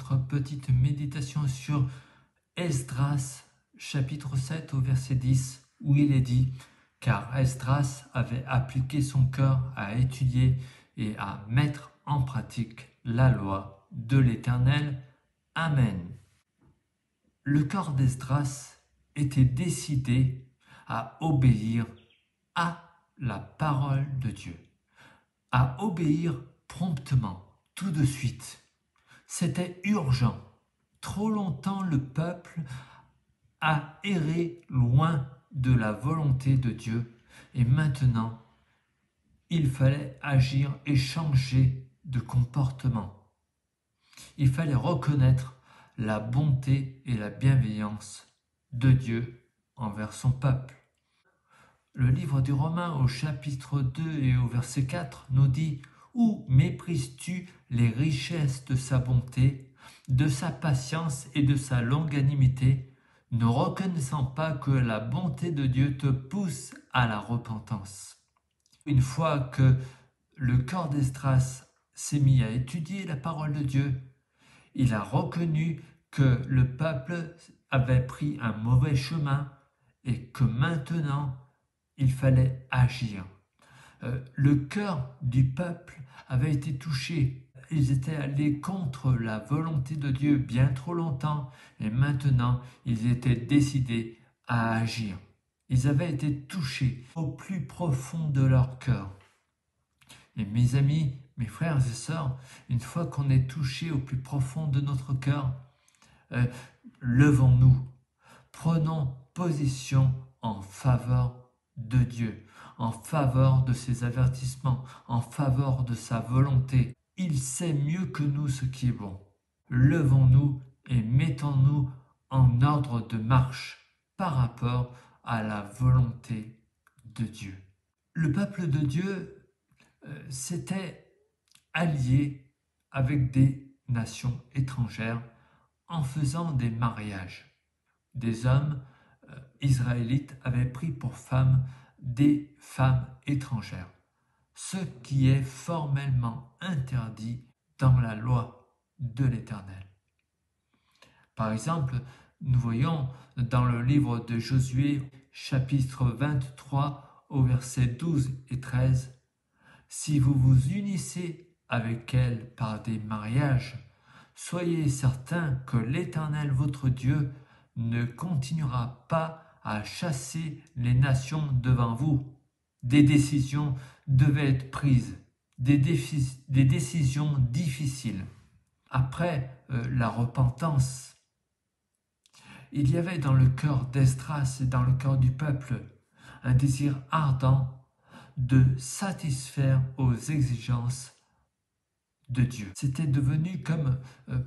notre petite méditation sur Esdras, chapitre 7 au verset 10, où il est dit « Car Esdras avait appliqué son cœur à étudier et à mettre en pratique la loi de l'Éternel. Amen. » Le cœur d'Esdras était décidé à obéir à la parole de Dieu, à obéir promptement, tout de suite. C'était urgent. Trop longtemps le peuple a erré loin de la volonté de Dieu et maintenant il fallait agir et changer de comportement. Il fallait reconnaître la bonté et la bienveillance de Dieu envers son peuple. Le livre du Romains au chapitre 2 et au verset 4 nous dit « Où méprises-tu les richesses de sa bonté, de sa patience et de sa longanimité, ne reconnaissant pas que la bonté de Dieu te pousse à la repentance ?» Une fois que le cœur d'Esdras s'est mis à étudier la parole de Dieu, il a reconnu que le peuple avait pris un mauvais chemin et que maintenant il fallait agir. Le cœur du peuple avait été touché. Ils étaient allés contre la volonté de Dieu bien trop longtemps et maintenant ils étaient décidés à agir. Ils avaient été touchés au plus profond de leur cœur. Et mes amis, mes frères et sœurs, une fois qu'on est touché au plus profond de notre cœur, levons-nous, prenons position en faveur de Dieu, en faveur de ses avertissements, en faveur de sa volonté. Il sait mieux que nous ce qui est bon. Levons-nous et mettons-nous en ordre de marche par rapport à la volonté de Dieu. Le peuple de Dieu s'était allié avec des nations étrangères en faisant des mariages. Des hommes israélites avaient pris pour femmes des femmes étrangères, ce qui est formellement interdit dans la loi de l'Éternel. Par exemple, nous voyons dans le livre de Josué, chapitre 23, au verset 12 et 13, « Si vous vous unissez avec elle par des mariages, soyez certains que l'Éternel votre Dieu ne continuera pas à chasser les nations devant vous. » Des décisions devaient être prises, des décisions difficiles. Après la repentance, il y avait dans le cœur d'Esdras et dans le cœur du peuple un désir ardent de satisfaire aux exigences de Dieu. C'était devenu comme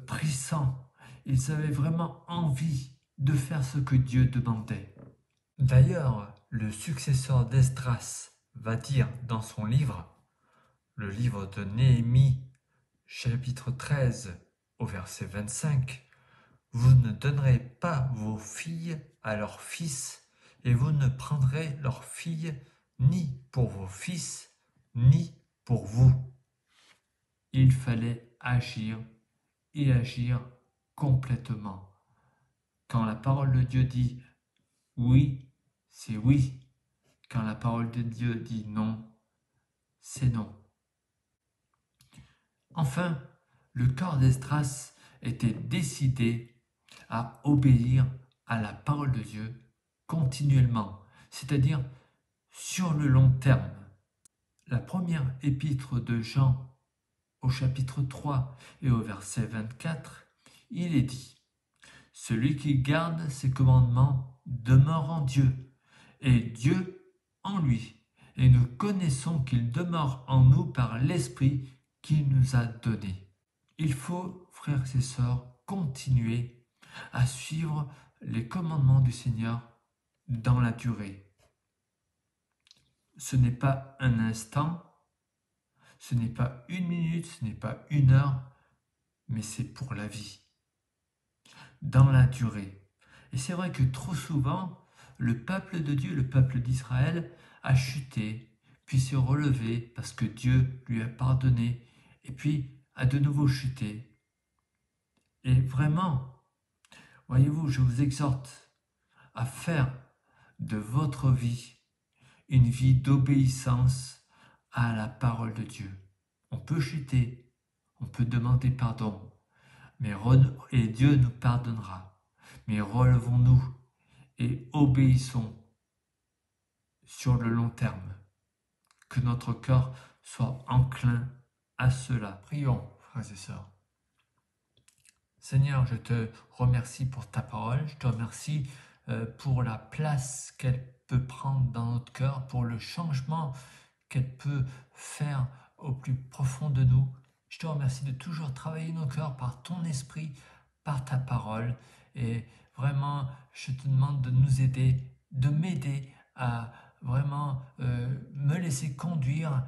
pressant. Ils avaient vraiment envie de faire ce que Dieu demandait. D'ailleurs, le successeur d'Esdras va dire dans son livre, le livre de Néhémie, chapitre 13, au verset 25, « Vous ne donnerez pas vos filles à leurs fils, et vous ne prendrez leurs filles ni pour vos fils, ni pour vous. » Il fallait agir et agir complètement. Quand la parole de Dieu dit oui, c'est oui. Quand la parole de Dieu dit non, c'est non. Enfin, le cœur d'Esdras était décidé à obéir à la parole de Dieu continuellement, c'est-à-dire sur le long terme. La première épître de Jean, au chapitre 3 et au verset 24, il est dit « Celui qui garde ses commandements demeure en Dieu, et Dieu en lui, et nous connaissons qu'il demeure en nous par l'Esprit qu'il nous a donné. » Il faut, frères et sœurs, continuer à suivre les commandements du Seigneur dans la durée. Ce n'est pas un instant, ce n'est pas une minute, ce n'est pas une heure, mais c'est pour la vie, dans la durée. Et c'est vrai que trop souvent, le peuple de Dieu, le peuple d'Israël, a chuté, puis s'est relevé parce que Dieu lui a pardonné, et puis a de nouveau chuté. Et vraiment, voyez-vous, je vous exhorte à faire de votre vie une vie d'obéissance à la parole de Dieu. On peut chuter, on peut demander pardon, et Dieu nous pardonnera. Mais relevons-nous et obéissons sur le long terme. Que notre cœur soit enclin à cela. Prions, frères et sœurs. Seigneur, je te remercie pour ta parole, je te remercie pour la place qu'elle peut prendre dans notre cœur, pour le changement qu'elle peut faire au plus profond de nous. Je te remercie de toujours travailler nos cœurs par ton esprit, par ta parole. Et vraiment, je te demande de nous aider, de m'aider à vraiment me laisser conduire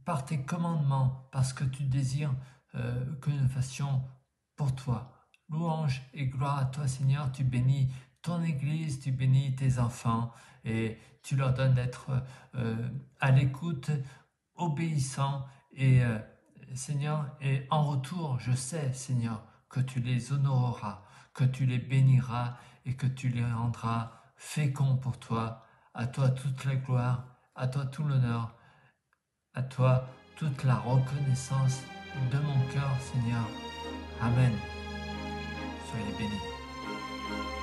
par tes commandements, parce que tu désires que nous fassions pour toi. Louange et gloire à toi, Seigneur. Tu bénis ton Église, tu bénis tes enfants et tu leur donnes d'être à l'écoute, obéissants et Seigneur, et en retour, je sais, Seigneur, que tu les honoreras, que tu les béniras et que tu les rendras féconds pour toi. À toi toute la gloire, à toi tout l'honneur, à toi toute la reconnaissance de mon cœur, Seigneur. Amen. Soyez bénis.